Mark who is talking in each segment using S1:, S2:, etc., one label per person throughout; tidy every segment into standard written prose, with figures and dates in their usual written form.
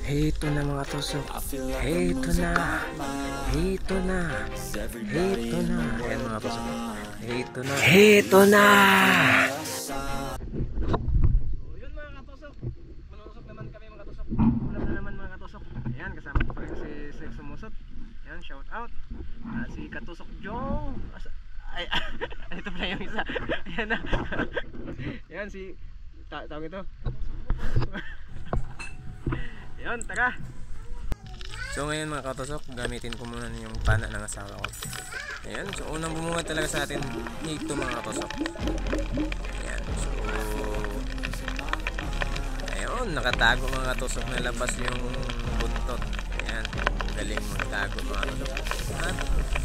S1: Heto na mga tusok. Heto na. Heto na. Heto na. Ayan mga tusok. Heto na. Heto na. So yun mga katusok. Manusok naman kami mga tusok. Ulam na naman mga katusok. Ayan kasama ko pa rin si Sex Sumusot. Ayan shout out. Si Katusok Joe. Ay, ito pala yung isa. Ayan na. Ayan si tawag ito. Ayan, tara. So ngayon mga katusok, gamitin ko muna yung pana ng asawa ko. Ayan, so unang bumungad talaga sa atin ito mga katusok. Ayan, so ayun, nakatago mga katusok na labas yung buntot. Ayan, galing magtago mga katusok. At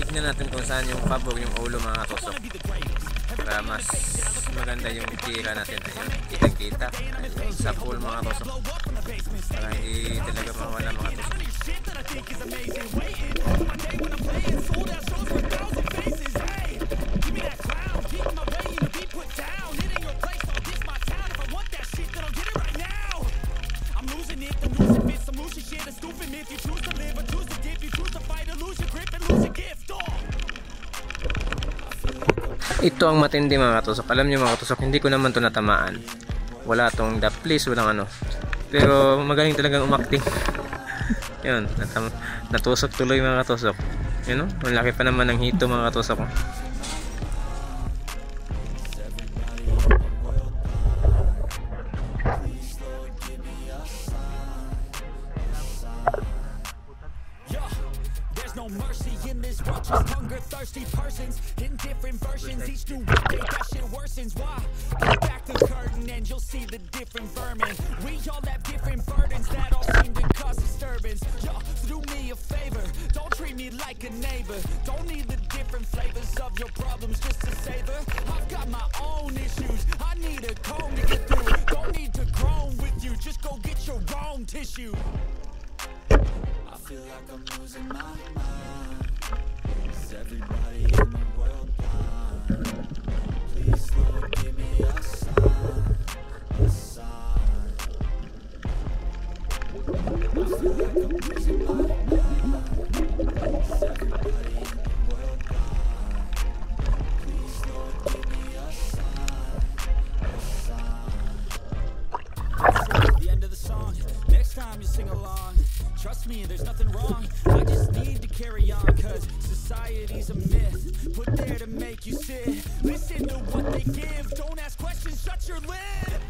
S1: tignan natin kung saan yung pabog yung ulo mga katusok. Para mas maganda yung tira natin. Ayun, kitang-kita. Ayun, sa pool mga katusok. Para hindi talaga mawala mga tusok. Ito ang matindi mga katusok. Alam nyo mga katusok, hindi ko naman to natamaan. Wala tong the please, walang ano. Pero magaling talagang umakting. Yun, natusok tuloy mga katusok. Yun o, malaki pa naman ng hito mga katusok.
S2: Mercy in this world, just hunger thirsty persons in different versions, each new update that shit worsens. Why? Pull back the curtain and you'll see the different vermin. We all have different burdens that all seem to cause disturbance. Yo, do me a favor, don't treat me like a neighbor. Don't need the different flavors of your problems just to savor. I've got my own issues, I need a comb to get through. Don't need to groan with you, just go get your own tissue. I feel like I'm losing my mind. Is everybody in the world blind? Please Lord, give me a sign, a sign. I feel like I'm losing my mind. Is everybody in the world blind? Please Lord, give me a sign, a sign. The end of the song, next time you sing along. Trust me, there's nothing wrong. I just need to carry on, cause society's a myth put there to make you sit. Listen to what they give. Don't ask questions, shut your lid.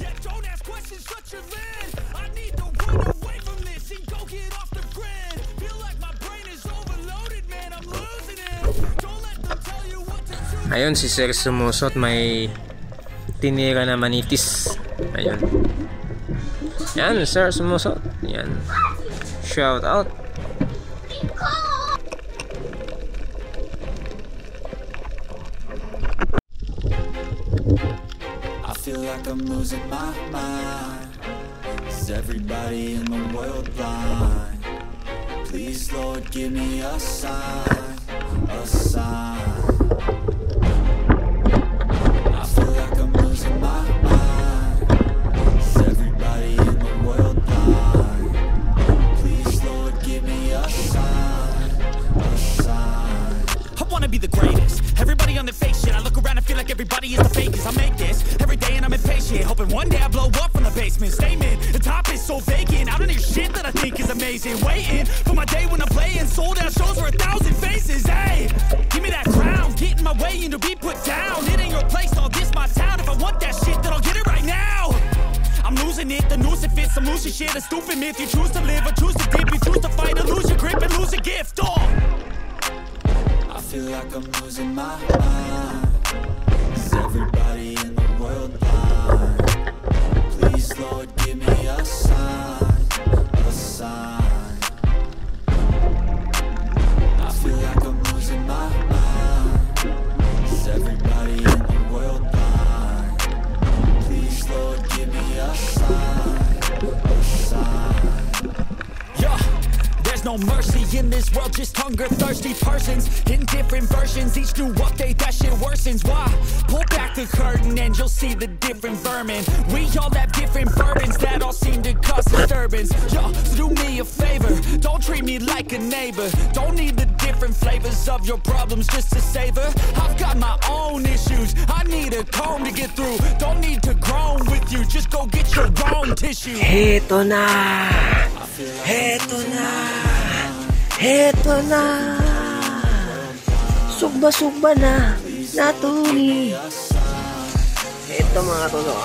S2: Yeah, don't ask questions, shut your lid. I need to run away from this and go get off the grid. Feel like my brain is overloaded, man, I'm losing it. Don't let them tell you what to do.
S1: Ayun, si Sir Sumusot may tinira na manitis. Ayun. Yan, Sir Sumusot. Yan. Shout out.
S2: I feel like I'm losing my mind. Is everybody in the world blind? Please Lord, give me a sign, a sign. I feel like I'm losing my mind. Be the greatest. Everybody on the fake shit. I look around and feel like everybody is the fakest. I make this every day and I'm impatient, hoping one day I blow up from the basement. Statement, the top is so vacant. I don't hear shit that I think is amazing. Waiting for my day when I'm playing sold out shows for 1,000 faces. Hey, give me that crown, get in my way and to be put down. It ain't your place, all this my town. If I want that shit, then I'll get it right now. I'm losing it, the noose it fits. I'm losing shit, a stupid myth. You choose to live or choose to dip. You choose to fight or lose your grip and lose a gift. Oh, I feel like I'm losing my mind. Is everybody in the world blind? Please Lord, give me a sign, a sign. I feel like I'm losing my mind. Is everybody in the world blind? Please Lord, give me a sign, a sign. Yeah. There's no mercy in this world, just hunger thirsty persons in different versions, each new update that shit worsens. Why? Pull back the curtain and you'll see the different vermin. We all have different burdens that all seem to cause disturbance. disturbance. Yo, so do me a favor, don't treat me like a neighbor. Don't need the different flavors of your problems just to savor. I've got my own issues, I need a comb to get through. Don't need to groan with you, just go get your own tissue.
S1: Heto na! Heto na! Heto na! Sugba-sugba na! Natuli! Heto mga toto.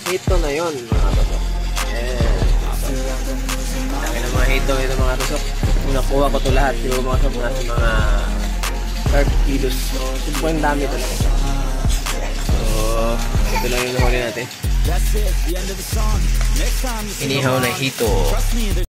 S1: Heto na yun mga toto. Yes. Laki na mga heto ito mga toto. Kung nakuha ko ito lahat, yung mga toto nasa mga 30 kilos. Sobrang dami talaga. So, ito lang yung nahuli natin. Inihaw na hito.